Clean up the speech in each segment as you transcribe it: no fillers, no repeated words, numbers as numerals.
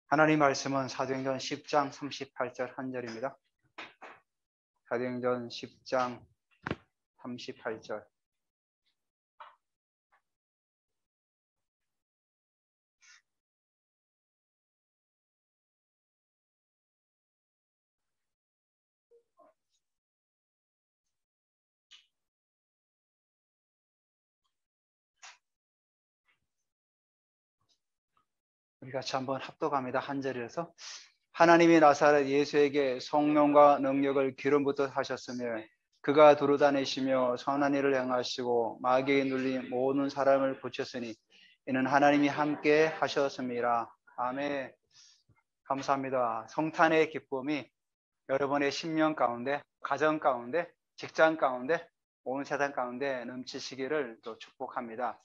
하나님 말씀은 사도행전 10장 38절 한 절입니다. 사도행전 10장 38절. 우리 같이 한번 합독합니다. 한 절에서 하나님이 나사렛 예수에게 성령과 능력을 기름부터 하셨으며 그가 두루다니시며 선한 일을 행하시고 마귀에 눌린 모든 사람을 고쳤으니 이는 하나님이 함께 하셨습니다. 아멘. 감사합니다. 성탄의 기쁨이 여러분의 심령 가운데, 가정 가운데, 직장 가운데, 온 세상 가운데 넘치시기를 또 축복합니다.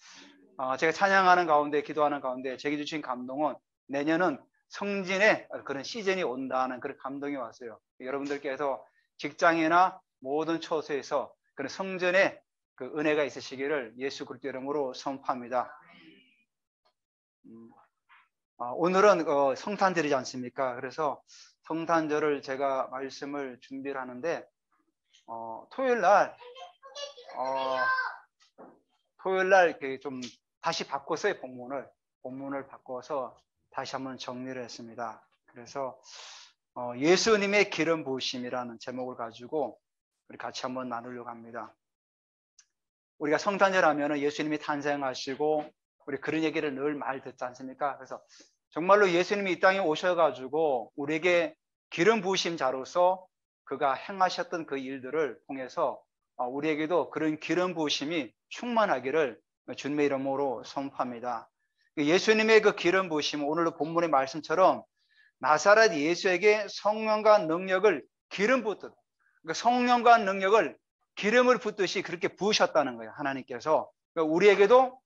제가 찬양하는 가운데, 기도하는 가운데 제게 주신 감동은 내년은 성진의 그런 시즌이 온다는 그런 감동이 왔어요. 여러분들께서 직장이나 모든 처소에서 그런 성전의 그 은혜가 있으시기를 예수 그리스도 이름으로 선포합니다. 오늘은 성탄절이지 않습니까? 그래서 성탄절을 제가 말씀을 준비를 하는데 토요일 날 좀 다시 바꿨어요. 본문을 바꿔서 다시 한번 정리를 했습니다. 그래서 예수님의 기름 부으심이라는 제목을 가지고 우리 같이 한번 나누려고 합니다. 우리가 성탄절 하면은 예수님이 탄생하시고 우리 그런 얘기를 늘 많이 듣지 않습니까? 그래서 정말로 예수님이 이 땅에 오셔가지고 우리에게 기름 부으심 자로서 그가 행하셨던 그 일들을 통해서 우리에게도 그런 기름 부으심이 충만하기를 주님의 이름으로 선포합니다. 예수님의 그 기름 부으심은 오늘도 본문의 말씀처럼 나사렛 예수에게 성령과 능력을 기름 붓듯, 그러니까 성령과 능력을 기름을 붓듯이 그렇게 부으셨다는 거예요. 하나님께서. 그러니까 우리에게도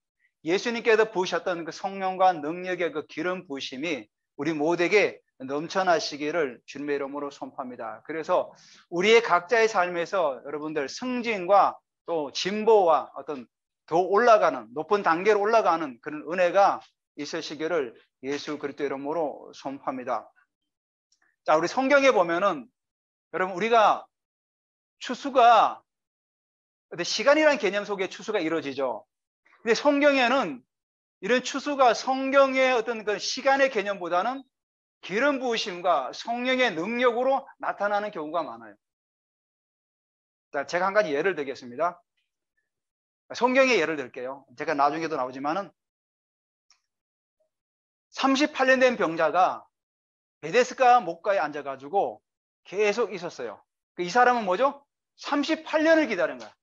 예수님께서 부으셨던 그 성령과 능력의 그 기름 부으심이 우리 모두에게 넘쳐나시기를 주님의 이름으로 선포합니다. 그래서 우리의 각자의 삶에서 여러분들 승진과 또 진보와 어떤 더 올라가는 높은 단계로 올라가는 그런 은혜가 있으시기를 예수 그리스도 이름으로 선포합니다. 자, 우리 성경에 보면은 여러분 우리가 추수가 시간이라는 개념 속에 추수가 이루어지죠. 근데 성경에는 이런 추수가 성경의 어떤 그 시간의 개념보다는 기름 부으심과 성령의 능력으로 나타나는 경우가 많아요. 자, 제가 한 가지 예를 들겠습니다. 성경의 예를 들게요. 제가 나중에도 나오지만은 38년 된 병자가 베데스다 목가에 앉아가지고 계속 있었어요. 이 사람은 뭐죠? 38년을 기다린 거야.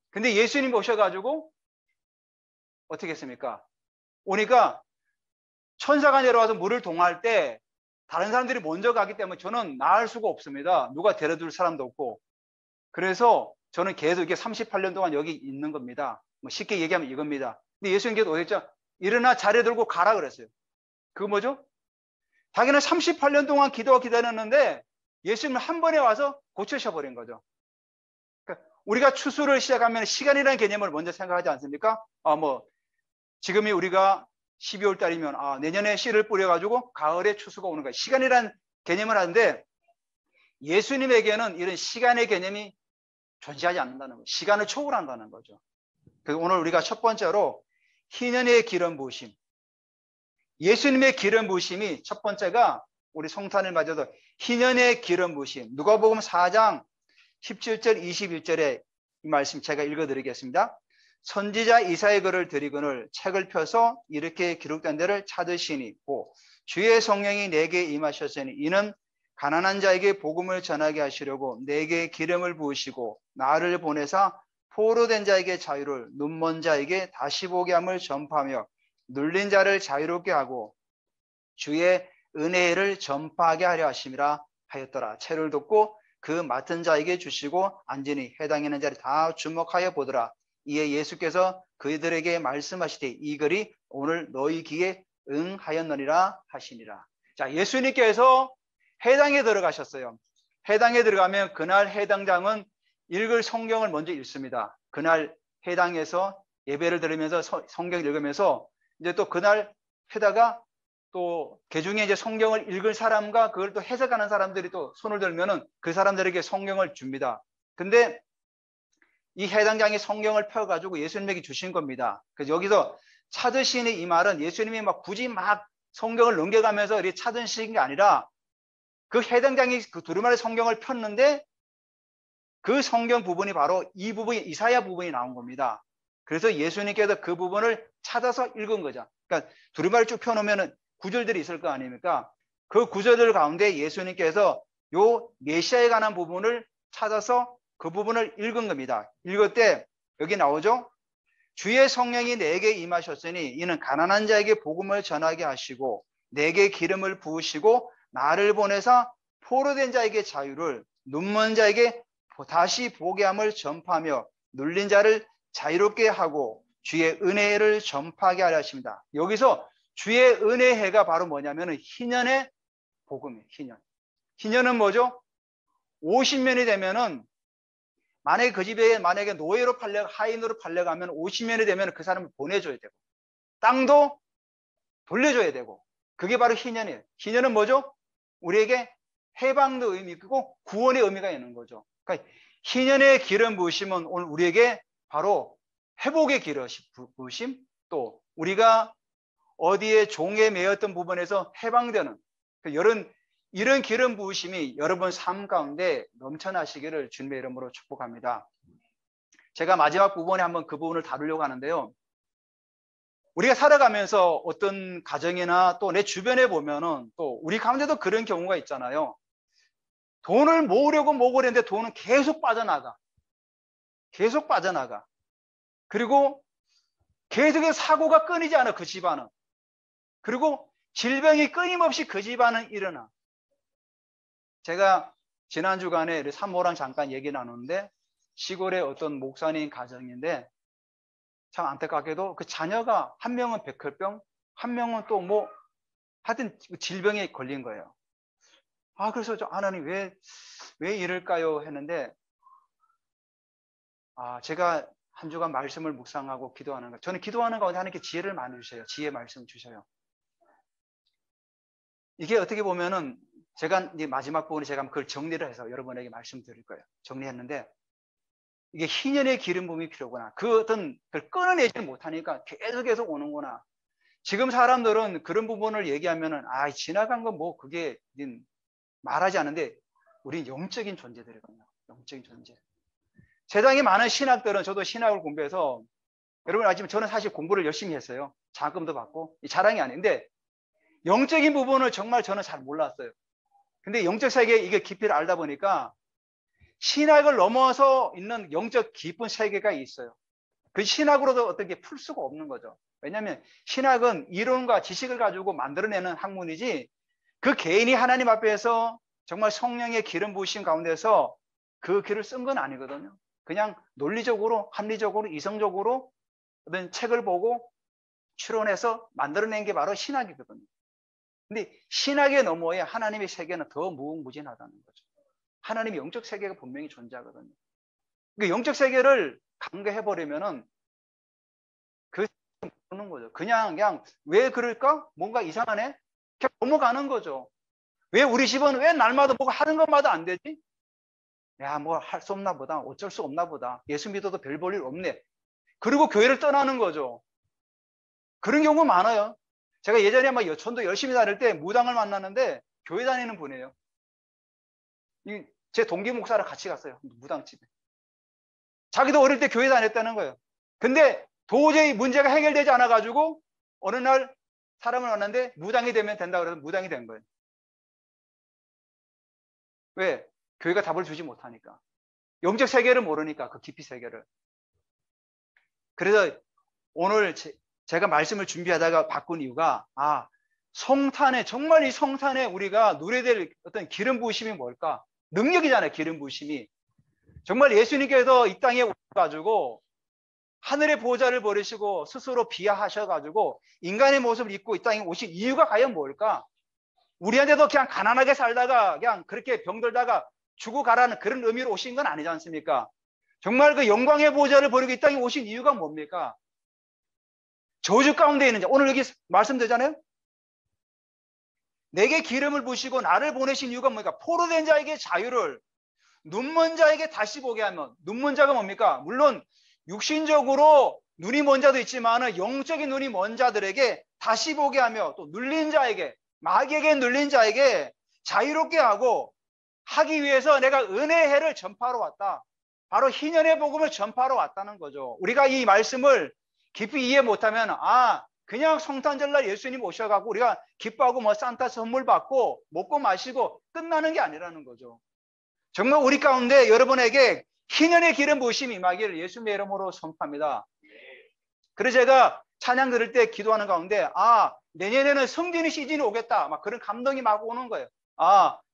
근데 예수님 오셔가지고 어떻게 했습니까? 오니까 천사가 내려와서 물을 동할 때 다른 사람들이 먼저 가기 때문에 저는 나을 수가 없습니다. 누가 데려줄 사람도 없고. 그래서 저는 계속 이게 38년 동안 여기 있는 겁니다. 뭐 쉽게 얘기하면 이겁니다. 근데 예수님께서 어땠죠? 일어나 자리 들고 가라 그랬어요. 그거 뭐죠? 자기는 38년 동안 기다렸는데 예수님은 한 번에 와서 고쳐셔버린 거죠. 그러니까 우리가 추수를 시작하면 시간이라는 개념을 먼저 생각하지 않습니까? 지금이 우리가 12월 달이면 내년에 씨를 뿌려가지고 가을에 추수가 오는 거예요. 시간이라는 개념을 하는데 예수님에게는 이런 시간의 개념이 존재하지 않는다는 거예요. 시간을 초월한다는 거죠. 그래서 오늘 우리가 첫 번째로 희년의 기름 부으심. 예수님의 기름 부으심이 첫 번째가 우리 성탄을 맞아도 희년의 기름 부으심. 누가복음 4장 17절 21절에 이 말씀 제가 읽어드리겠습니다. 선지자 이사의 글을 드리거늘 책을 펴서 이렇게 기록된 데를 찾으시니 주의 성령이 내게 임하셨으니 이는 가난한 자에게 복음을 전하게 하시려고 내게 기름을 부으시고 나를 보내사 포로된 자에게 자유를 눈먼 자에게 다시 보게 함을 전파하며 눌린 자를 자유롭게 하고 주의 은혜를 전파하게 하려 하심이라 하였더라. 채를 돕고 그 맡은 자에게 주시고 앉으니 해당에 있는 자를 다 주목하여 보더라. 이에 예수께서 그들에게 말씀하시되 이 글이 오늘 너희 귀에 응하였느니라 하시니라. 자, 예수님께서 해당에 들어가셨어요. 해당에 들어가면 그날 해당장은 읽을 성경을 먼저 읽습니다. 그날 해당에서 예배를 드리면서 성경을 읽으면서 이제 또 그날 해다가 또 개중에 이제 성경을 읽을 사람과 그걸 또 해석하는 사람들이 또 손을 들면은 그 사람들에게 성경을 줍니다. 근데 이 해당장이 성경을 펴가지고 예수님에게 주신 겁니다. 그래서 여기서 찾으시니 이 말은 예수님이 막 굳이 막 성경을 넘겨가면서 이렇게 찾으신 게 아니라 그 해당장이 그 두루마리 성경을 폈는데 그 성경 부분이 바로 이 부분이 이사야 부분이 나온 겁니다. 그래서 예수님께서 그 부분을 찾아서 읽은 거죠. 그러니까 두루마리 쭉 펴놓으면 구절들이 있을 거 아닙니까? 그 구절들 가운데 예수님께서 요 메시아에 관한 부분을 찾아서 그 부분을 읽은 겁니다. 읽을 때 여기 나오죠. 주의 성령이 내게 임하셨으니 이는 가난한 자에게 복음을 전하게 하시고 내게 기름을 부으시고 나를 보내사 포로된 자에게 자유를 눈먼 자에게 다시 보게 함을 전파하며 눌린 자를 자유롭게 하고 주의 은혜를 전파하게 하려 하십니다. 여기서 주의 은혜해가 바로 뭐냐면 희년의 복음이에요. 희년. 희년은 뭐죠? 50년이 되면은 만약에 그 집에 만약에 노예로 하인으로 팔려가면 50년이 되면 그 사람을 보내줘야 되고 땅도 돌려줘야 되고 그게 바로 희년이에요. 희년은 뭐죠? 우리에게 해방도 의미 있고 구원의 의미가 있는 거죠. 그러니까 희년의 기름 부으심은 오늘 우리에게 바로 회복의 기름 부으심, 또 우리가 어디에 종에 매였던 부분에서 해방되는 이런 기름 부으심이 여러분 삶 가운데 넘쳐나시기를 주님의 이름으로 축복합니다. 제가 마지막 부분에 한번 그 부분을 다루려고 하는데요. 우리가 살아가면서 어떤 가정이나 또 내 주변에 보면은 또 우리 가운데도 그런 경우가 있잖아요. 돈을 모으려고 했는데 돈은 계속 빠져나가. 계속 빠져나가. 그리고 계속해서 사고가 끊이지 않아, 그 집안은. 그리고 질병이 끊임없이 그 집안은 일어나. 제가 지난 주간에 산모랑 잠깐 얘기 나누는데 시골의 어떤 목사님 가정인데 참 안타깝게도 그 자녀가 한 명은 백혈병, 한 명은 또 뭐 하여튼 질병에 걸린 거예요. 그래서 하나님 왜 이럴까요? 했는데 제가 한 주간 말씀을 묵상하고 기도하는 거. 저는 기도하는 가운데 하나님께 지혜를 많이 주셔요. 지혜 말씀 주셔요. 이게 어떻게 보면은 제가 이제 마지막 부분에 제가 그걸 정리를 해서 여러분에게 말씀드릴 거예요. 정리했는데 이게 희년의 기름 부음이 필요구나. 그 어떤 그걸 끊어내지 못하니까 계속 오는구나. 지금 사람들은 그런 부분을 얘기하면은 지나간 건 뭐 그게 말하지 않는데 우린 영적인 존재들이거든요. 영적인 존재. 세상에 많은 신학들은 저도 신학을 공부해서 여러분 알지만 저는 사실 공부를 열심히 했어요. 자금도 받고 자랑이 아닌데 영적인 부분을 정말 저는 잘 몰랐어요. 근데 영적 세계 이게 깊이를 알다 보니까 신학을 넘어서 있는 영적 깊은 세계가 있어요. 그 신학으로도 어떻게 풀 수가 없는 거죠. 왜냐하면 신학은 이론과 지식을 가지고 만들어내는 학문이지 그 개인이 하나님 앞에서 정말 성령의 기름 부으심 가운데서 그 길을 쓴 건 아니거든요. 그냥 논리적으로, 합리적으로, 이성적으로 어떤 책을 보고 추론해서 만들어낸 게 바로 신학이거든요. 근데 신학의 너머에 하나님의 세계는 더 무궁무진하다는 거죠. 하나님의 영적 세계가 분명히 존재하거든요. 그 영적 세계를 간과해버리면은 그러는 거죠. 그냥 왜 그럴까? 뭔가 이상하네? 그냥 넘어가는 거죠. 왜 우리 집은 왜 날마다 뭐가 하는 것마다 안 되지? 뭐 할 수 없나 보다. 어쩔 수 없나 보다. 예수 믿어도 별 볼 일 없네. 그리고 교회를 떠나는 거죠. 그런 경우 많아요. 제가 예전에 막 전도 열심히 다닐 때 무당을 만났는데 교회 다니는 분이에요. 제 동기 목사랑 같이 갔어요. 무당집에. 자기도 어릴 때 교회 다녔다는 거예요. 근데 도저히 문제가 해결되지 않아가지고 어느 날 사람을 만났는데 무당이 되면 된다 그래서 무당이 된 거예요. 왜? 교회가 답을 주지 못하니까. 영적 세계를 모르니까 그 깊이 세계를. 그래서 오늘 제가 말씀을 준비하다가 바꾼 이유가 성탄에 정말 이 성탄에 우리가 누려야 될 어떤 기름 부으심이 뭘까? 능력이잖아요. 기름 부으심이. 정말 예수님께서 이 땅에 오셔가지고 하늘의 보좌를 버리시고 스스로 비하하셔가지고 인간의 모습을 입고 이 땅에 오신 이유가 과연 뭘까? 우리한테도 그냥 가난하게 살다가 그냥 그렇게 병들다가 죽어가라는 그런 의미로 오신 건 아니지 않습니까? 정말 그 영광의 보좌를 버리고 이 땅에 오신 이유가 뭡니까? 저주 가운데 있는 자. 오늘 여기 말씀되잖아요. 내게 기름을 부으시고 나를 보내신 이유가 뭡니까? 포로된 자에게 자유를, 눈먼 자에게 다시 보게 하면, 눈먼 자가 뭡니까? 물론 육신적으로 눈이 먼 자도 있지만 영적인 눈이 먼 자들에게 다시 보게 하며, 또 눌린 자에게, 마귀에게 눌린 자에게 자유롭게 하고 하기 위해서 내가 은혜의 해를 전파하러 왔다. 바로 희년의 복음을 전파하러 왔다는 거죠. 우리가 이 말씀을 깊이 이해 못하면 그냥 성탄절날 예수님 오셔가고 우리가 기뻐하고 뭐 산타 선물 받고 먹고 마시고 끝나는 게 아니라는 거죠. 정말 우리 가운데 여러분에게 희년의 기름 부으심이 임하기를 예수님의 이름으로 선포합니다. 그래서 제가 찬양 들을 때 기도하는 가운데 내년에는 성전의 시즌이 오겠다, 막 그런 감동이 막 오는 거예요.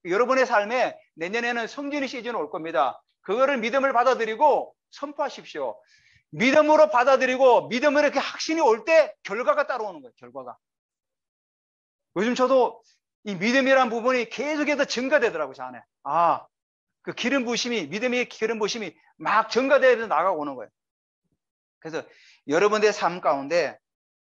여러분의 삶에 내년에는 성전의 시즌이 올 겁니다. 그거를 믿음을 받아들이고 선포하십시오. 믿음으로 받아들이고 믿음으로 이렇게 확신이 올 때 결과가 따라오는 거예요. 결과가. 요즘 저도 이 믿음이라는 부분이 계속해서 증가되더라고요. 저 안에. 그 기름 부으심이, 믿음의 기름 부으심이 막 증가되어서 나가오는 거예요. 그래서 여러분의 삶 가운데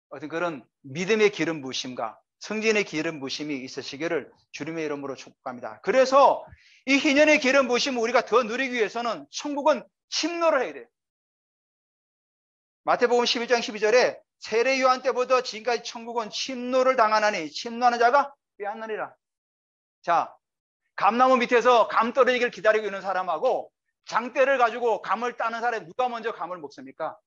어떤 그런 믿음의 기름 부으심과 성진의 기름 부으심이 있으시기를 주님의 이름으로 축복합니다. 그래서 이 희년의 기름 부으심을 우리가 더 누리기 위해서는 천국은 침노를 해야 돼요. 마태복음 11장 12절에 세례 요한 때부터 지금까지 천국은 침노를 당하나니 침노하는 자가 빼앗느니라. 자, 감나무 밑에서 감 떨어지기를 기다리고 있는 사람하고 장대를 가지고 감을 따는 사람이 누가 먼저 감을 먹습니까?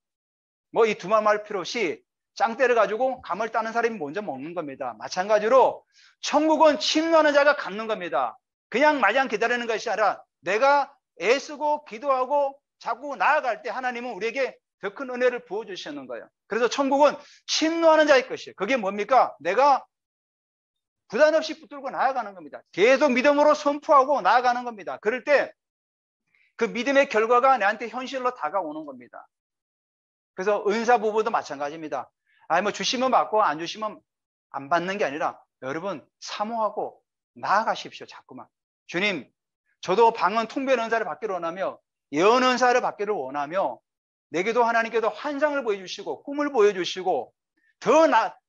뭐 이 두말 말 필요 없이 장대를 가지고 감을 따는 사람이 먼저 먹는 겁니다. 마찬가지로 천국은 침노하는 자가 갖는 겁니다. 그냥 마냥 기다리는 것이 아니라 내가 애쓰고 기도하고 자꾸 나아갈 때 하나님은 우리에게 더 큰 은혜를 부어주시는 거예요. 그래서 천국은 침노하는 자의 것이에요. 그게 뭡니까? 내가 부담 없이 붙들고 나아가는 겁니다. 계속 믿음으로 선포하고 나아가는 겁니다. 그럴 때 그 믿음의 결과가 내한테 현실로 다가오는 겁니다. 그래서 은사 부부도 마찬가지입니다. 뭐 주시면 받고 안 주시면 안 받는 게 아니라 여러분 사모하고 나아가십시오. 자꾸만. 주님, 저도 방언 통변 은사를 받기를 원하며 예언 은사를 받기를 원하며 내게도 하나님께도 환상을 보여주시고 꿈을 보여주시고 더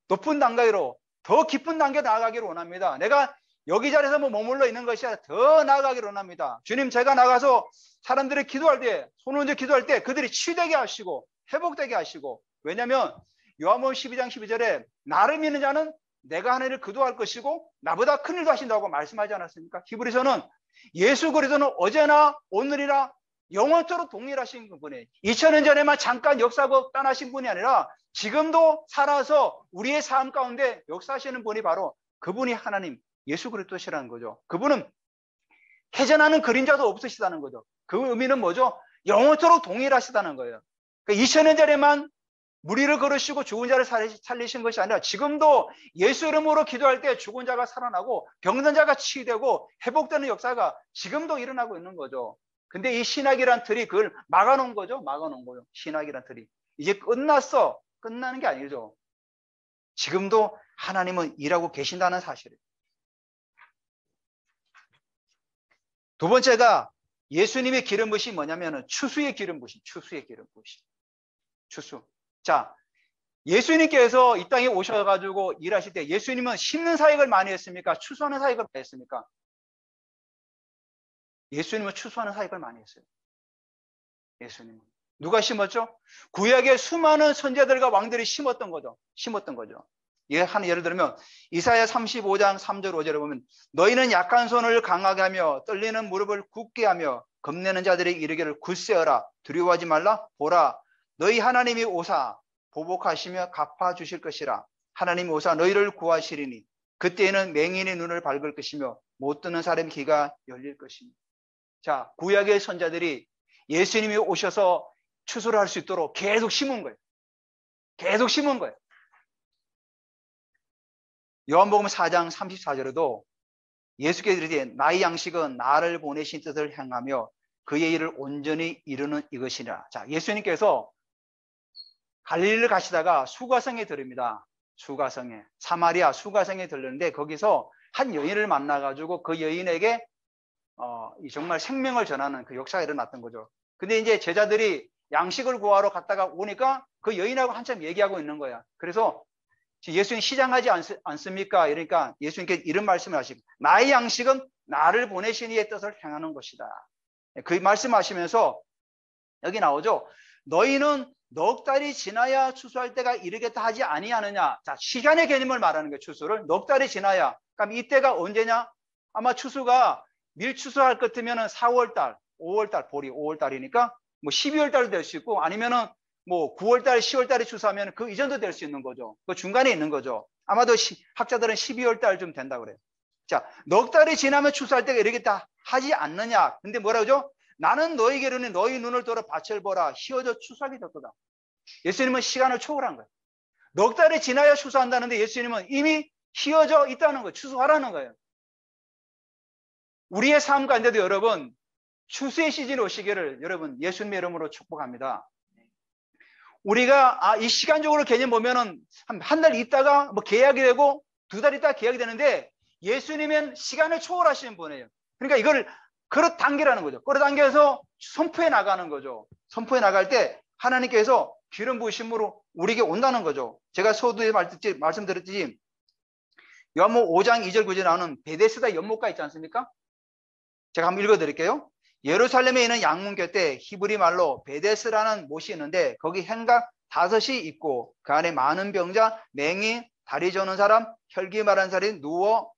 높은 단계로 더 깊은 단계 나아가기를 원합니다. 내가 여기 자리에서 뭐 머물러 있는 것이 아니라 더 나아가기를 원합니다. 주님, 제가 나가서 사람들이 기도할 때, 손을 얹어 기도할 때 그들이 치유되게 하시고 회복되게 하시고, 왜냐하면 요한복음 12장 12절에 나를 믿는 자는 내가 하는 일을 그도 할 것이고 나보다 큰 일도 하신다고 말씀하지 않았습니까? 히브리서는 예수 그리스도는 어제나 오늘이나 영원토록 동일하신 분이에요. 2000년 전에만 잠깐 역사하고 떠나신 분이 아니라 지금도 살아서 우리의 삶 가운데 역사하시는 분이 바로 그분이 하나님 예수 그리스도시라는 거죠. 그분은 해전하는 그림자도 없으시다는 거죠. 그 의미는 뭐죠? 영원토록 동일하시다는 거예요. 그러니까 2000년 전에만 무리를 걸으시고 죽은 자를 살리신 것이 아니라 지금도 예수 이름으로 기도할 때 죽은 자가 살아나고 병든 자가 치유되고 회복되는 역사가 지금도 일어나고 있는 거죠. 근데 이 신학이란 틀이 그걸 막아놓은 거죠. 막아놓은 거죠. 신학이란 틀이. 이제 끝났어. 끝나는 게 아니죠. 지금도 하나님은 일하고 계신다는 사실이에요. 두 번째가 예수님의 기름 부으심이 뭐냐면은 추수의 기름 부으심. 추수의 기름 부으심. 추수. 자, 예수님께서 이 땅에 오셔가지고 일하실 때 예수님은 심는 사역을 많이 했습니까? 추수하는 사역을 많이 했습니까? 예수님은 추수하는 사역을 많이 했어요. 예수님은. 누가 심었죠? 구약의 수많은 선지자들과 왕들이 심었던 거죠. 심었던 거죠. 예를 들면 이사야 35장 3절 5절에 보면 너희는 약한 손을 강하게 하며 떨리는 무릎을 굳게 하며 겁내는 자들이 이르기를 굳세어라 두려워하지 말라 보라 너희 하나님이 오사 보복하시며 갚아주실 것이라 하나님이 오사 너희를 구하시리니 그때에는 맹인의 눈을 밝을 것이며 못 듣는 사람의 귀가 열릴 것입니다. 자, 구약의 선자들이 예수님이 오셔서 추수를 할 수 있도록 계속 심은 거예요. 계속 심은 거예요. 요한복음 4장 34절에도 예수께서 이르되 나의 양식은 나를 보내신 뜻을 행하며 그의 일을 온전히 이루는 이것이라. 자, 예수님께서 갈릴리를 가시다가 수가성에 들릅니다. 수가성에. 사마리아 수가성에 들르는데 거기서 한 여인을 만나가지고 그 여인에게 정말 생명을 전하는 그 역사가 일어났던 거죠. 근데 이제 제자들이 양식을 구하러 갔다가 오니까 그 여인하고 한참 얘기하고 있는 거야. 그래서 예수님 시장하지 않습니까? 이러니까 예수님께 이런 말씀을 하시고, 나의 양식은 나를 보내신 이의 뜻을 행하는 것이다. 그 말씀하시면서 여기 나오죠. 너희는 넉 달이 지나야 추수할 때가 이르겠다 하지 아니하느냐. 자, 시간의 개념을 말하는 거예요. 추수를 넉 달이 지나야. 그럼 이때가 언제냐? 아마 추수가 밀추수할 것 같으면은 4월달, 5월달, 볼이 5월달이니까 뭐 12월달도 될 수 있고, 아니면은 뭐 9월달, 10월달에 추수하면 그 이전도 될 수 있는 거죠. 그 중간에 있는 거죠. 아마도 학자들은 12월달쯤 된다 그래요. 자, 넉 달이 지나면 추수할 때가 이르겠다 하지 않느냐. 근데 뭐라 그러죠? 나는 너희에게 이르니 너희 눈을 들어 밭을 보라. 희어져 추수하게 될 거다. 예수님은 시간을 초월한 거예요. 넉 달이 지나야 추수한다는데 예수님은 이미 희어져 있다는 거예요. 추수하라는 거예요. 우리의 삶 가운데도 여러분, 추수의 시즌이 오시기를 여러분 예수님의 이름으로 축복합니다. 우리가 이 시간적으로 개념 보면은 한 달 있다가 뭐 계약이 되고 2달 있다가 계약이 되는데, 예수님은 시간을 초월하시는 분이에요. 그러니까 이걸 끌어당기라는 거죠. 끌어당겨서 선포해 나가는 거죠. 선포해 나갈 때 하나님께서 기름 부으심으로 우리에게 온다는 거죠. 제가 서두에 말씀드렸듯이 요한복음 5장 2절 9절에 나오는 베데스다 연못가 있지 않습니까? 제가 한번 읽어드릴게요. 예루살렘에 있는 양문 곁에 히브리 말로 베데스라는 못이 있는데 거기 행각 5이 있고 그 안에 많은 병자, 맹인, 다리 저는 사람, 혈기 마른 사람이 누워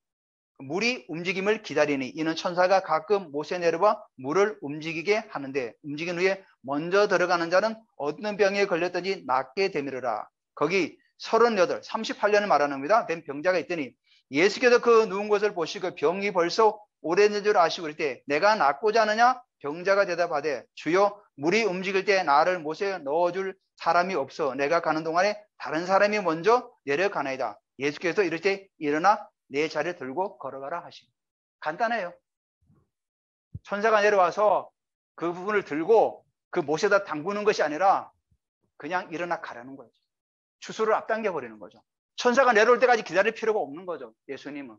물이 움직임을 기다리니 이는 천사가 가끔 못에 내려와 물을 움직이게 하는데 움직인 후에 먼저 들어가는 자는 어떤 병에 걸렸든지 낫게 되미르라. 거기 38년을 말하는 겁니다. 된 병자가 있더니 예수께서 그 누운 것을 보시고 병이 벌써 오래된 줄 아시고 그럴 때 내가 낫고자 하느냐? 병자가 대답하되 주여 물이 움직일 때 나를 못에 넣어줄 사람이 없어 내가 가는 동안에 다른 사람이 먼저 내려가나이다. 예수께서 이럴 때 일어나 내 자리를 들고 걸어가라 하십니다. 간단해요. 천사가 내려와서 그 부분을 들고 그 못에다 담그는 것이 아니라 그냥 일어나 가라는 거죠. 추수를 앞당겨 버리는 거죠. 천사가 내려올 때까지 기다릴 필요가 없는 거죠. 예수님은.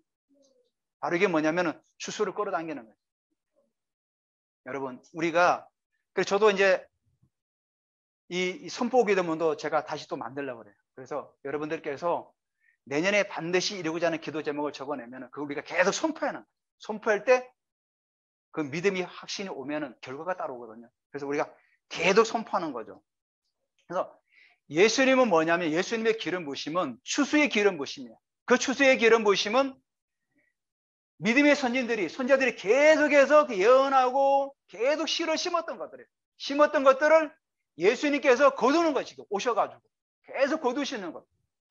바로 이게 뭐냐면은 추수를 끌어당기는 거예요. 여러분, 우리가, 그래서 저도 이제 이 선포 기도문도 제가 다시 또 만들려고 그래요. 그래서 여러분들께서 내년에 반드시 이루고자 하는 기도 제목을 적어내면 그걸 우리가 계속 선포하는 거예요. 선포할 때 그 믿음이 확신이 오면은 결과가 따라오거든요. 그래서 우리가 계속 선포하는 거죠. 그래서 예수님은 뭐냐면 예수님의 기름 부으심은 추수의 기름 부으심이에요. 그 추수의 기름 부으심은 믿음의 선자들이 계속해서 예언하고 계속 씨를 심었던 것들이에요. 심었던 것들을 예수님께서 거두는 것이고 오셔가지고 계속 거두시는 것.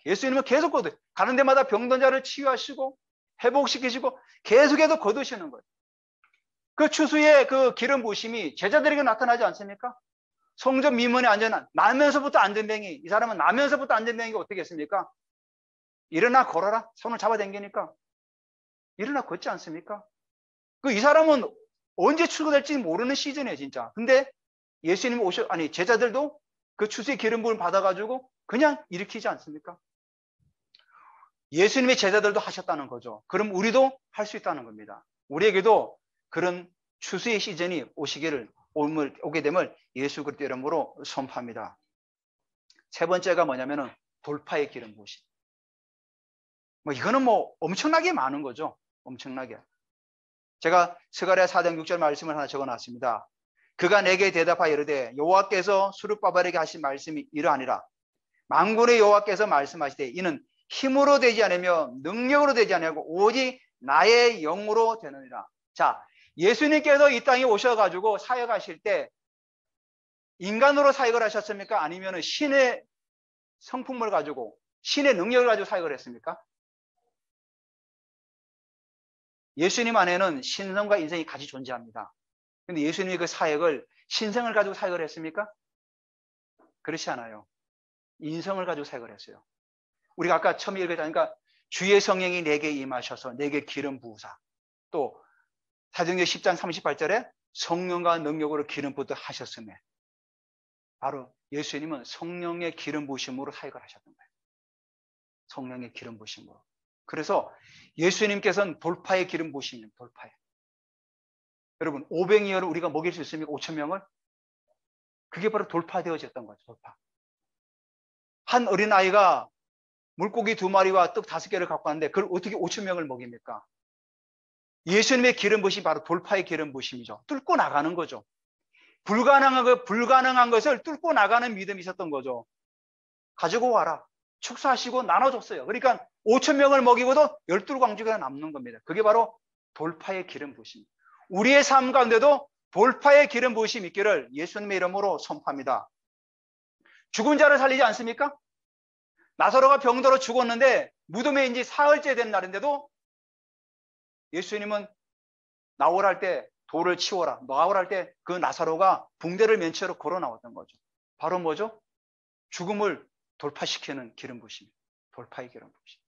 예수님은 계속 거두요. 가는 데마다 병든 자를 치유하시고 회복시키시고 계속해서 거두시는 거예요. 그 추수의 그 기름 부으심이 제자들에게 나타나지 않습니까? 성전 미문에 앉아 나면서부터 안전뱅이, 이 사람은 나면서부터 안전뱅이가 어떻게 했습니까? 일어나 걸어라. 손을 잡아당기니까 일어나 걷지 않습니까? 이 사람은 언제 출구될지 모르는 시즌이에요, 진짜. 근데 예수님 제자들도 그 추수의 기름 부음을 받아가지고 그냥 일으키지 않습니까? 예수님의 제자들도 하셨다는 거죠. 그럼 우리도 할 수 있다는 겁니다. 우리에게도 그런 추수의 시즌이 오게 됨을 예수 그리스도의 이름으로 선포합니다. 세 번째가 뭐냐면은 돌파의 기름 부으심. 이거는 엄청나게 많은 거죠. 엄청나게. 제가 스가랴 4장 6절 말씀을 하나 적어놨습니다. 그가 내게 대답하여 이르되 여호와께서 수룹바벨에게 하신 말씀이 이러하니라. 만군의 여호와께서 말씀하시되 이는 힘으로 되지 않으며 능력으로 되지 아니하고 오직 나의 영으로 되느니라. 자, 예수님께서 이 땅에 오셔가지고 사역하실 때 인간으로 사역을 하셨습니까? 아니면 신의 성품을 가지고 신의 능력을 가지고 사역을 했습니까? 예수님 안에는 신성과 인성이 같이 존재합니다. 근데 예수님이 그 사역을 신성을 가지고 사역을 했습니까? 그렇지 않아요. 인성을 가지고 사역을 했어요. 우리가 아까 처음에 읽었다니까 주의 성령이 내게 임하셔서 내게 기름 부으사. 또 사도행전 10장 38절에 성령과 능력으로 기름 부으듯 하셨음에 바로 예수님은 성령의 기름 부으심으로 사역을 하셨던 거예요. 성령의 기름 부으심으로. 그래서 예수님께서는 돌파의 기름 부으심입니다. 돌파에. 여러분 500여를 우리가 먹일 수 있습니까? 5,000명을? 그게 바로 돌파되어졌던 거죠. 돌파. 한 어린아이가 물고기 2마리와 떡 5개를 갖고 왔는데 그걸 어떻게 5천 명을 먹입니까? 예수님의 기름 부심이 바로 돌파의 기름 부심이죠. 뚫고 나가는 거죠. 불가능한 것을 뚫고 나가는 믿음이 있었던 거죠. 가지고 와라. 축사하시고 나눠줬어요. 그러니까 5천 명을 먹이고도 12광주가 남는 겁니다. 그게 바로 돌파의 기름 부심. 우리의 삶 가운데도 돌파의 기름 부심이 있기를 예수님의 이름으로 선포합니다. 죽은 자를 살리지 않습니까? 나사로가 병들어 죽었는데 무덤에 이제 사흘째 된 날인데도 예수님은 나오랄 때 돌을 치워라. 나오랄 때 그 나사로가 붕대를 맨 채로 걸어 나왔던 거죠. 바로 뭐죠? 죽음을 돌파시키는 기름 부심. 돌파의 기름 부심.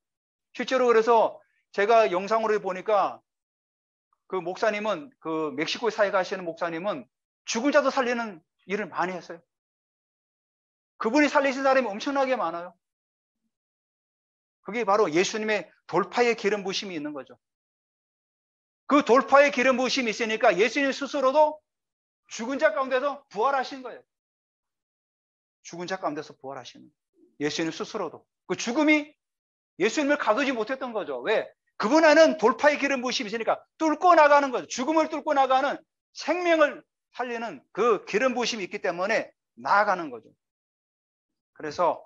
실제로 그래서 제가 영상으로 보니까 그 목사님은 그 멕시코에 사역하시는 목사님은 죽은 자도 살리는 일을 많이 했어요. 그분이 살리신 사람이 엄청나게 많아요. 그게 바로 예수님의 돌파의 기름 부심이 있는 거죠. 그 돌파의 기름 부심이 있으니까 예수님 스스로도 죽은 자 가운데서 부활하신 거예요. 죽은 자 가운데서 부활하시는 거예요. 예수님 스스로도. 그 죽음이 예수님을 가두지 못했던 거죠. 왜? 그분 안에는 돌파의 기름 부심이 있으니까 뚫고 나가는 거죠. 죽음을 뚫고 나가는 생명을 살리는 그 기름 부심이 있기 때문에 나아가는 거죠. 그래서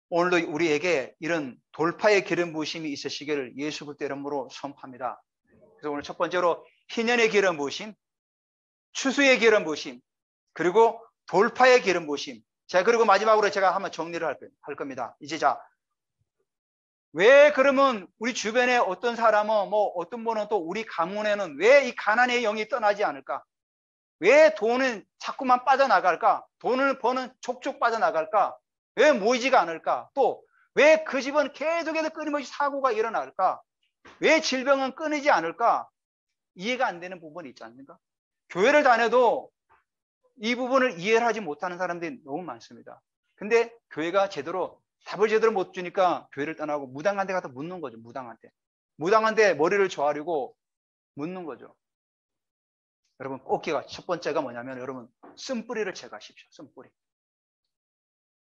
오늘도 우리에게 이런 돌파의 기름 부심이 있으시기를 예수 그리스도의 이름으로 선포합니다. 그래서 오늘 첫 번째로 희년의 기름 부심, 추수의 기름 부심, 그리고 돌파의 기름 부심. 자, 그리고 마지막으로 제가 한번 정리를 할 겁니다. 이제 자, 왜 그러면 우리 주변에 어떤 사람은 뭐 어떤 분은 또 우리 가문에는 왜 이 가난의 영이 떠나지 않을까? 왜 돈은 자꾸만 빠져나갈까? 돈을 버는 족족 빠져나갈까? 왜 모이지가 않을까? 또 왜 그 집은 계속해서 끊임없이 사고가 일어날까? 왜 질병은 끊이지 않을까? 이해가 안 되는 부분이 있지 않습니까? 교회를 다녀도 이 부분을 이해를 하지 못하는 사람들이 너무 많습니다. 근데 교회가 답을 제대로 못 주니까 교회를 떠나고 무당한테 가서 묻는 거죠. 무당한테 머리를 조아리고 묻는 거죠. 여러분 꼭기가 첫 번째가 뭐냐면 여러분 쓴뿌리를 제거하십시오. 쓴뿌리.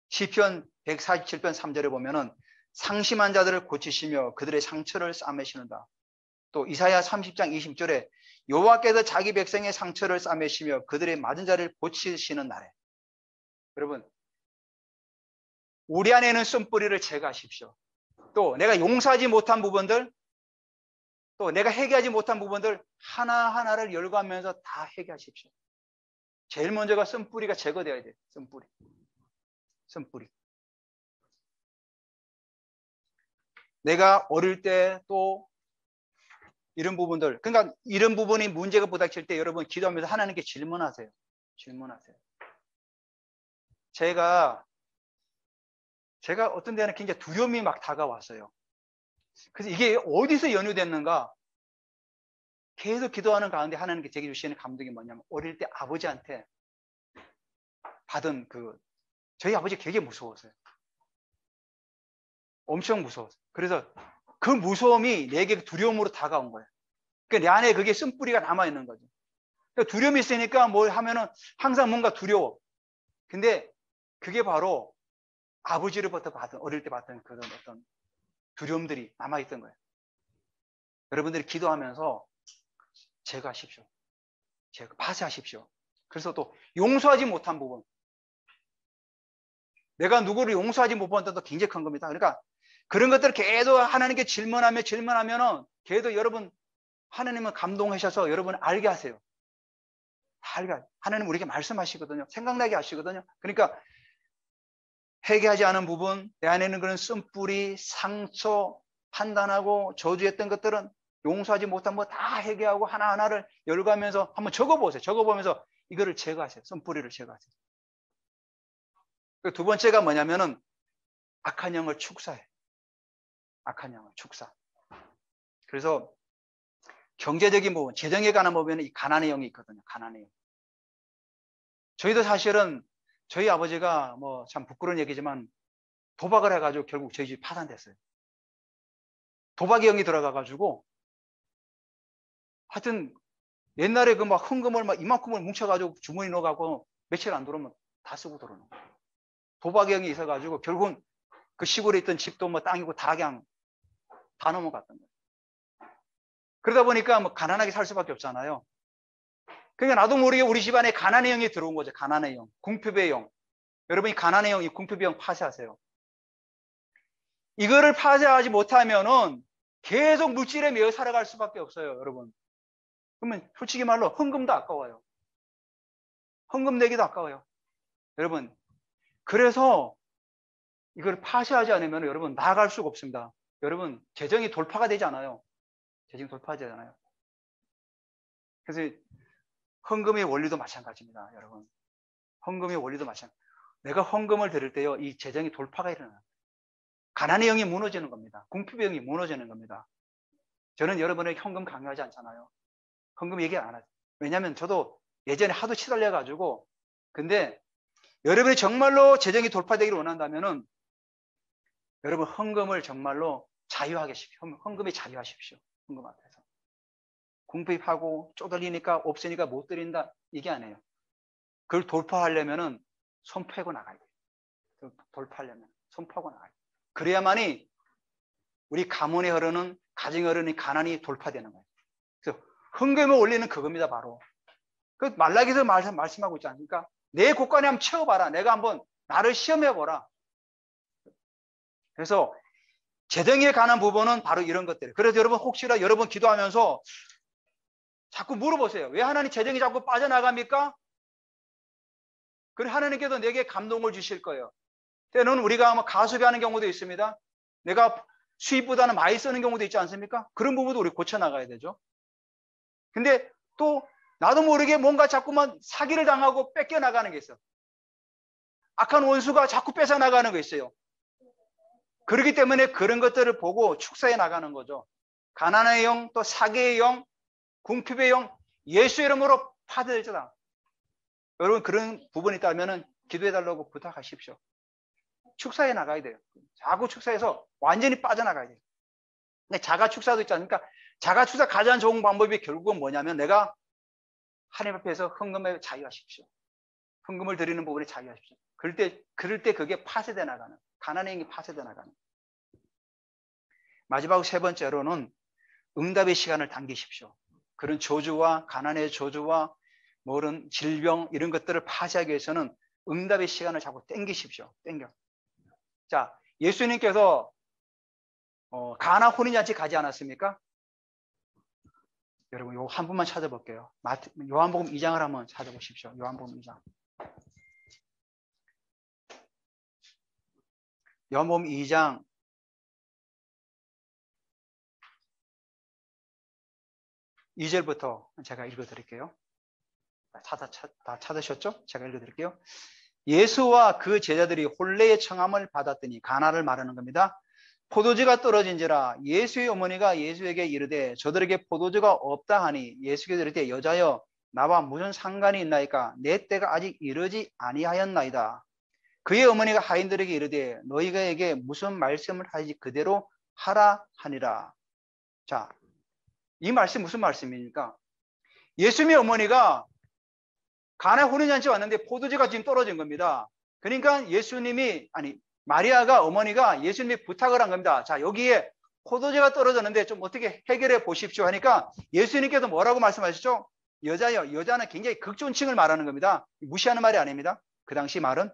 시편 147편 3절에 보면은 상심한 자들을 고치시며 그들의 상처를 싸매시는다. 또 이사야 30장 20절에 여호와께서 자기 백성의 상처를 싸매시며 그들의 맞은 자를 고치시는 날에. 여러분 우리 안에는 쓴뿌리를 제거하십시오. 또 내가 용서하지 못한 부분들, 또 내가 해결하지 못한 부분들 하나하나를 열거하면서 다 해결하십시오. 제일 먼저가 쓴뿌리가 제거되어야 돼요. 쓴뿌리. 내가 어릴 때 또 이런 부분들, 그러니까 이런 부분이 문제가 부닥칠 때 여러분 기도하면서 하나님께 질문하세요. 제가 어떤 데는 굉장히 두려움이 막 다가왔어요. 그래서 이게 어디서 연유됐는가? 계속 기도하는 가운데 하나님께 제게 주시는 감동이 뭐냐면 어릴 때 아버지한테 받은 저희 아버지 되게 무서웠어요. 엄청 무서웠어요. 그래서 그 무서움이 내게 두려움으로 다가온 거예요. 그러니까 내 안에 그게 쓴뿌리가 남아있는 거죠. 그러니까 두려움이 있으니까 뭘 하면은 항상 뭔가 두려워. 근데 그게 바로 아버지로부터 어릴 때 받던 그런 어떤 두려움들이 남아있던 거예요. 여러분들이 기도하면서 제거하십시오. 파쇄하십시오. 그래서 또 용서하지 못한 부분. 내가 누구를 용서하지 못한 것도 굉장히 큰 겁니다. 그러니까 그런 것들을 계속 하나님께 질문하면은 계속 여러분 하나님은 감동하셔서 여러분 알게 하세요. 하나님 우리에게 말씀하시거든요. 생각나게 하시거든요. 그러니까 회개하지 않은 부분, 내 안에는 그런 쓴뿌리, 상처, 판단하고 저주했던 것들은 용서하지 못한 거 다 회개하고 하나하나를 열거하면서 한번 적어보세요. 적어보면서 이거를 제거하세요. 쓴뿌리를 제거하세요. 두 번째가 뭐냐면은 악한 영을 축사해. 악한 영을 축사. 그래서 경제적인 부분, 재정에 관한 부분에는 이 가난의 영이 있거든요. 가난의 영. 저희도 사실은 저희 아버지가 뭐 참 부끄러운 얘기지만 도박을 해가지고 결국 저희 집이 파산됐어요. 도박의 영이 들어가가지고 하여튼 옛날에 그 막 헌금을 막 이만큼을 뭉쳐가지고 주머니 넣어가고 며칠 안 들어오면 다 쓰고 들어오는 거예요. 도박의 영이 있어가지고 결국은 그 시골에 있던 집도 뭐 땅이고 다 그냥 다 넘어갔던 거예요. 그러다 보니까 뭐 가난하게 살 수밖에 없잖아요. 그러니까 나도 모르게 우리 집안에 가난의 영이 들어온 거죠. 가난의 영, 궁핍의 영. 여러분이 가난의 영, 이 궁핍의 영 파쇄하세요. 이거를 파쇄하지 못하면은 계속 물질에 매여 살아갈 수밖에 없어요, 여러분. 그러면 솔직히 말로 헌금도 아까워요. 헌금 내기도 아까워요. 여러분, 그래서 이걸 파쇄하지 않으면 여러분 나아갈 수가 없습니다. 여러분, 재정이 돌파가 되지 않아요. 재정이 돌파하지 않아요. 그래서 헌금의 원리도 마찬가지입니다, 여러분. 헌금의 원리도 마찬가지. 내가 헌금을 드릴 때요, 이 재정이 돌파가 일어나요. 가난의 영이 무너지는 겁니다. 궁핍의 영이 무너지는 겁니다. 저는 여러분에게 헌금 강요하지 않잖아요. 헌금 얘기 안 하죠. 왜냐하면 저도 예전에 하도 치달려가지고, 근데 여러분이 정말로 재정이 돌파되기를 원한다면은 여러분 헌금을 정말로 자유하십시오. 헌금에 자유하십시오. 헌금 앞에서. 궁핍하고 쪼들리니까 없으니까 못 드린다. 이게 아니에요. 그걸 돌파하려면은 손 펴고 나가야 돼요. 돌파하려면 손 펴고 나가야 돼요. 그래야만이 우리 가문에 흐르는, 가정에 흐르는 가난이 돌파되는 거예요. 그래서 헌금을 올리는 그겁니다, 바로. 그 말라기에서 말씀하고 있지 않습니까? 내 곳간에 한번 채워봐라. 내가 한번 나를 시험해보라. 그래서 재정에 관한 부분은 바로 이런 것들. 그래서 여러분 혹시나 여러분 기도하면서 자꾸 물어보세요. 왜 하나님 재정이 자꾸 빠져나갑니까? 그래 하나님께서 내게 감동을 주실 거예요. 때는 우리가 뭐 가수비 하는 경우도 있습니다. 내가 수입보다는 많이 쓰는 경우도 있지 않습니까? 그런 부분도 우리 고쳐나가야 되죠. 근데 또 나도 모르게 뭔가 자꾸만 사기를 당하고 뺏겨나가는 게 있어. 악한 원수가 자꾸 뺏어나가는 거 있어요. 그렇기 때문에 그런 것들을 보고 축사해 나가는 거죠. 가난의 영, 또 사기의 영, 궁핍의 영, 예수 이름으로 파괴되자. 여러분 그런 부분이 있다면 기도해달라고 부탁하십시오. 축사해 나가야 돼요. 자꾸 축사해서 완전히 빠져나가야 돼요. 근데 자가 축사도 있지 않습니까? 자가 축사 가장 좋은 방법이 결국은 뭐냐면 내가 하나님 앞에서 헌금에 자유하십시오. 헌금을 드리는 부분에 자유하십시오. 그럴 때 그게 파쇄돼 나가는, 가난의 영이 파쇄돼 나가는. 마지막 세 번째로는 응답의 시간을 당기십시오. 그런 저주와 가난의 저주와 모든 질병 이런 것들을 파쇄하기 위해서는 응답의 시간을 자꾸 당기십시오. 당겨. 자, 예수님께서 가나 혼인잔치 가지 않았습니까? 여러분 요 한 분만 찾아볼게요. 요한복음 2장을 한번 찾아보십시오. 요한복음 2장. 요한복음 2장 2절부터 제가 읽어드릴게요. 다 찾으셨죠? 제가 읽어드릴게요. 예수와 그 제자들이 혼례의 청함을 받았더니 가나를 말하는 겁니다. 포도주가 떨어진지라 예수의 어머니가 예수에게 이르되 저들에게 포도주가 없다 하니 예수께서 이르되 여자여 나와 무슨 상관이 있나이까 내 때가 아직 이르지 아니하였나이다. 그의 어머니가 하인들에게 이르되 너희가에게 무슨 말씀을 하지 그대로 하라 하니라. 자, 이 말씀 무슨 말씀입니까? 예수님의 어머니가 가나 혼인잔치 왔는데 포도주가 지금 떨어진 겁니다. 그러니까 마리아가 어머니가 예수님이 부탁을 한 겁니다. 자, 여기에 포도주가 떨어졌는데 좀 어떻게 해결해 보십시오 하니까 예수님께서 뭐라고 말씀하시죠? 여자요. 여자는 굉장히 극존칭을 말하는 겁니다. 무시하는 말이 아닙니다. 그 당시 말은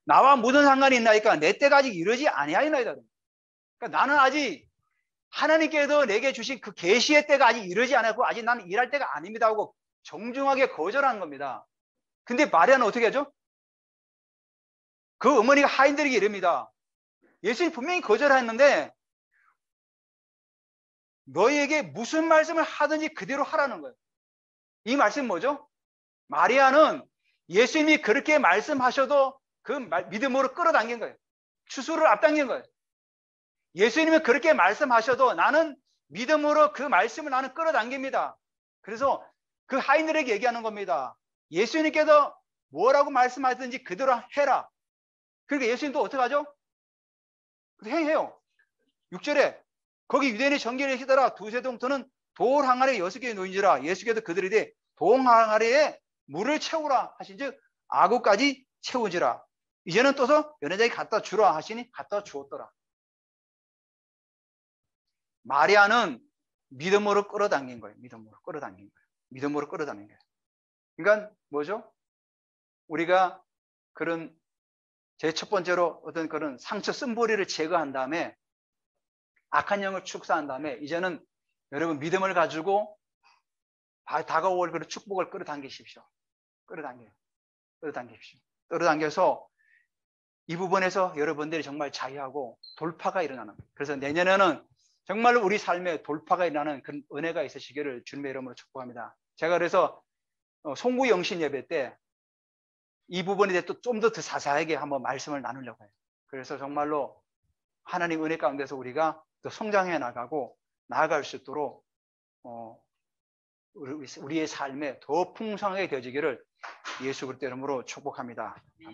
나와 무슨 상관이 있나이까 내 때가 아직 이르지 아니하였나이다. 그러니까 나는 아직 하나님께서 내게 주신 그 계시의 때가 아직 이르지 않았고 아직 나는 일할 때가 아닙니다 하고 정중하게 거절한 겁니다. 근데 마리아는 어떻게 하죠? 그 어머니가 하인들에게 이릅니다. 예수님 분명히 거절했는데 너희에게 무슨 말씀을 하든지 그대로 하라는 거예요. 이 말씀은 뭐죠? 마리아는 예수님이 그렇게 말씀하셔도 그 믿음으로 끌어당긴 거예요. 추수를 앞당긴 거예요. 예수님이 그렇게 말씀하셔도 나는 믿음으로 그 말씀을 나는 끌어당깁니다. 그래서 그 하인들에게 얘기하는 겁니다. 예수님께서 뭐라고 말씀하든지 그대로 해라. 그러니까 예수님도 어떻게 하죠? 행해요. 6절에 거기 유대인의 정결에 히더라 두세 동토는 돌 항아리에 6개의 놓인지라 예수께서 그들에게 돌 항아리에 물을 채우라 하신즉 아구까지 채우지라. 이제는 떠서 연회장에 갖다 주라 하시니 갖다 주었더라. 마리아는 믿음으로 끌어당긴 거예요. 믿음으로 끌어당긴 거예요. 믿음으로 끌어당긴 거예요. 그러니까 뭐죠? 우리가 그런 제 첫 번째로 어떤 그런 상처 쓴뿌리를 제거한 다음에 악한 영을 축사한 다음에 이제는 여러분 믿음을 가지고 다가올 그런 축복을 끌어당기십시오. 끌어당기십시오. 끌어당겨서 이 부분에서 여러분들이 정말 자유하고 돌파가 일어나는 거예요. 그래서 내년에는 정말로 우리 삶에 돌파가 일어나는 그런 은혜가 있으시기를 주님의 이름으로 축복합니다. 제가 그래서 송구 영신 예배 때 이 부분에 대해 또 좀 더 자세하게 한번 말씀을 나누려고 해요. 그래서 정말로 하나님 은혜 가운데서 우리가 또 성장해 나가고 나아갈 수 있도록 우리의 삶에 더 풍성하게 되어지기를 예수 그리스도 이름으로 축복합니다. 아멘.